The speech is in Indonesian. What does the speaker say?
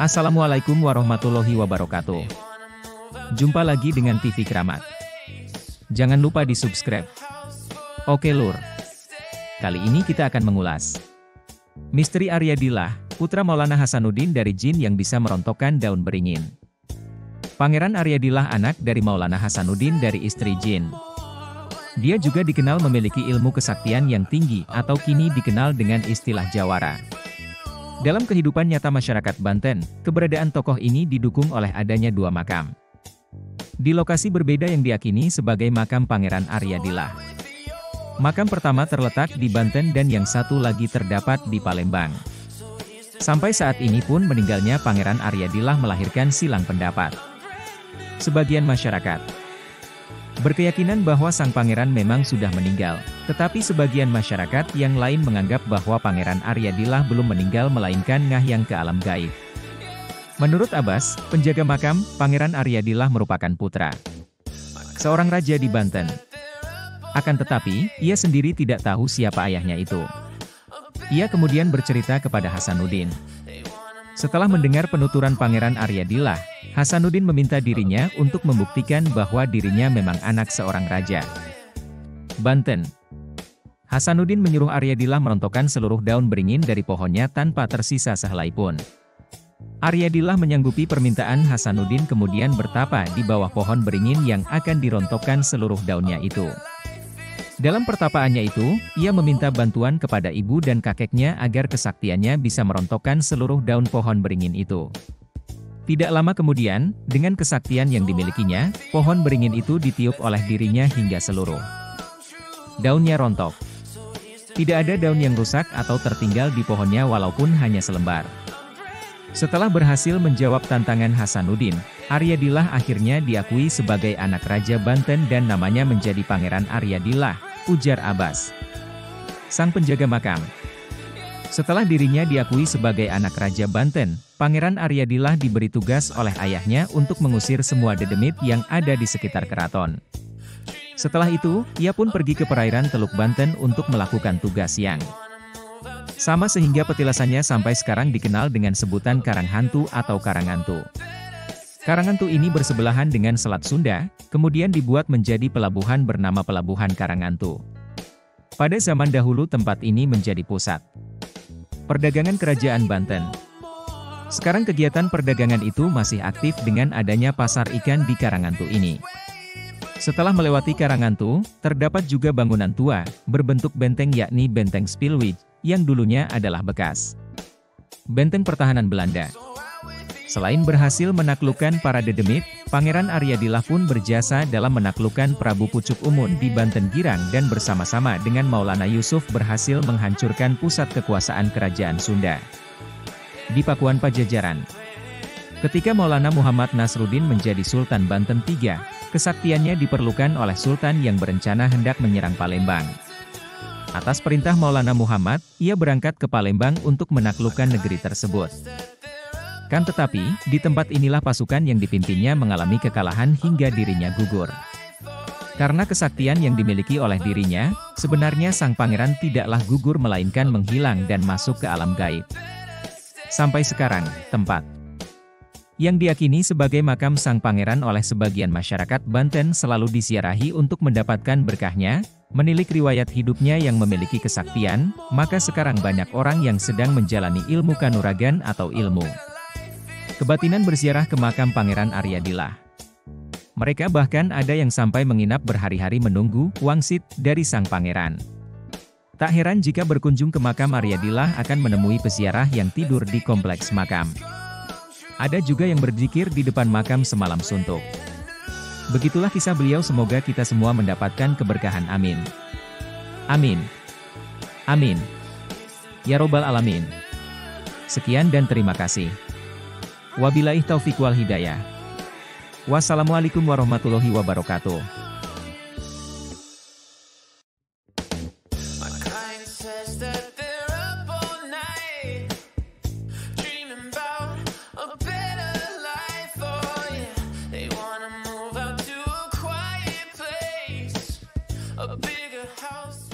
Assalamualaikum warahmatullahi wabarakatuh. Jumpa lagi dengan TV Keramat. Jangan lupa di subscribe. Oke lur. Kali ini kita akan mengulas misteri Aryadillah, putra Maulana Hasanuddin dari jin yang bisa merontokkan daun beringin. Pangeran Aryadillah anak dari Maulana Hasanuddin dari istri jin. Dia juga dikenal memiliki ilmu kesaktian yang tinggi atau kini dikenal dengan istilah jawara. Dalam kehidupan nyata masyarakat Banten, keberadaan tokoh ini didukung oleh adanya dua makam. Di lokasi berbeda yang diyakini sebagai makam Pangeran Aryadillah. Makam pertama terletak di Banten dan yang satu lagi terdapat di Palembang. Sampai saat ini pun meninggalnya Pangeran Aryadillah melahirkan silang pendapat. Sebagian masyarakat berkeyakinan bahwa sang pangeran memang sudah meninggal, tetapi sebagian masyarakat yang lain menganggap bahwa Pangeran Aryadillah belum meninggal melainkan ngahyang ke alam gaib. Menurut Abbas, penjaga makam, Pangeran Aryadillah merupakan putra seorang raja di Banten. Akan tetapi, ia sendiri tidak tahu siapa ayahnya itu. Ia kemudian bercerita kepada Hasanuddin. Setelah mendengar penuturan Pangeran Aryadillah, Hasanuddin meminta dirinya untuk membuktikan bahwa dirinya memang anak seorang raja. Banten. Hasanuddin menyuruh Aryadillah merontokkan seluruh daun beringin dari pohonnya tanpa tersisa sehelai pun. Aryadillah menyanggupi permintaan Hasanuddin kemudian bertapa di bawah pohon beringin yang akan dirontokkan seluruh daunnya itu. Dalam pertapaannya itu, ia meminta bantuan kepada ibu dan kakeknya agar kesaktiannya bisa merontokkan seluruh daun pohon beringin itu. Tidak lama kemudian, dengan kesaktian yang dimilikinya, pohon beringin itu ditiup oleh dirinya hingga seluruh daunnya rontok. Tidak ada daun yang rusak atau tertinggal di pohonnya walaupun hanya selembar. Setelah berhasil menjawab tantangan Hasanuddin, Aryadillah akhirnya diakui sebagai anak Raja Banten dan namanya menjadi Pangeran Aryadillah, ujar Abbas, sang penjaga makam. Setelah dirinya diakui sebagai anak Raja Banten, Pangeran Aryadillah diberi tugas oleh ayahnya untuk mengusir semua dedemit yang ada di sekitar keraton. Setelah itu, ia pun pergi ke perairan Teluk Banten untuk melakukan tugas yang sama sehingga petilasannya sampai sekarang dikenal dengan sebutan Karanghantu atau Karangantu. Karanghantu ini bersebelahan dengan Selat Sunda, kemudian dibuat menjadi pelabuhan bernama Pelabuhan Karanghantu. Pada zaman dahulu tempat ini menjadi pusat perdagangan kerajaan Banten. Sekarang kegiatan perdagangan itu masih aktif dengan adanya pasar ikan di Karanghantu ini. Setelah melewati Karanghantu, terdapat juga bangunan tua, berbentuk benteng yakni Benteng Spilwijk, yang dulunya adalah bekas benteng pertahanan Belanda. Selain berhasil menaklukkan para dedemit, Pangeran Aryadillah pun berjasa dalam menaklukkan Prabu Pucuk Umun di Banten Girang dan bersama-sama dengan Maulana Yusuf berhasil menghancurkan pusat kekuasaan kerajaan Sunda di Pakuan Pajajaran. Ketika Maulana Muhammad Nasruddin menjadi Sultan Banten III, kesaktiannya diperlukan oleh Sultan yang berencana hendak menyerang Palembang. Atas perintah Maulana Muhammad, ia berangkat ke Palembang untuk menaklukkan negeri tersebut. Kan tetapi, di tempat inilah pasukan yang dipimpinnya mengalami kekalahan hingga dirinya gugur. Karena kesaktian yang dimiliki oleh dirinya, sebenarnya sang pangeran tidaklah gugur melainkan menghilang dan masuk ke alam gaib. Sampai sekarang, tempat yang diyakini sebagai makam sang pangeran oleh sebagian masyarakat Banten selalu disiarahi untuk mendapatkan berkahnya. Menilik riwayat hidupnya yang memiliki kesaktian, maka sekarang banyak orang yang sedang menjalani ilmu kanuragan atau ilmu kebatinan berziarah ke makam Pangeran Aryadillah. Mereka bahkan ada yang sampai menginap berhari-hari menunggu wangsit dari sang pangeran. Tak heran jika berkunjung ke makam Aryadillah akan menemui peziarah yang tidur di kompleks makam. Ada juga yang berzikir di depan makam semalam suntuk. Begitulah kisah beliau, semoga kita semua mendapatkan keberkahan, amin. Amin. Amin. Ya Robbal Alamin. Sekian dan terima kasih. Wabillahi taufiq wal hidayah. Wassalamualaikum warahmatullahi wabarakatuh. A bigger house.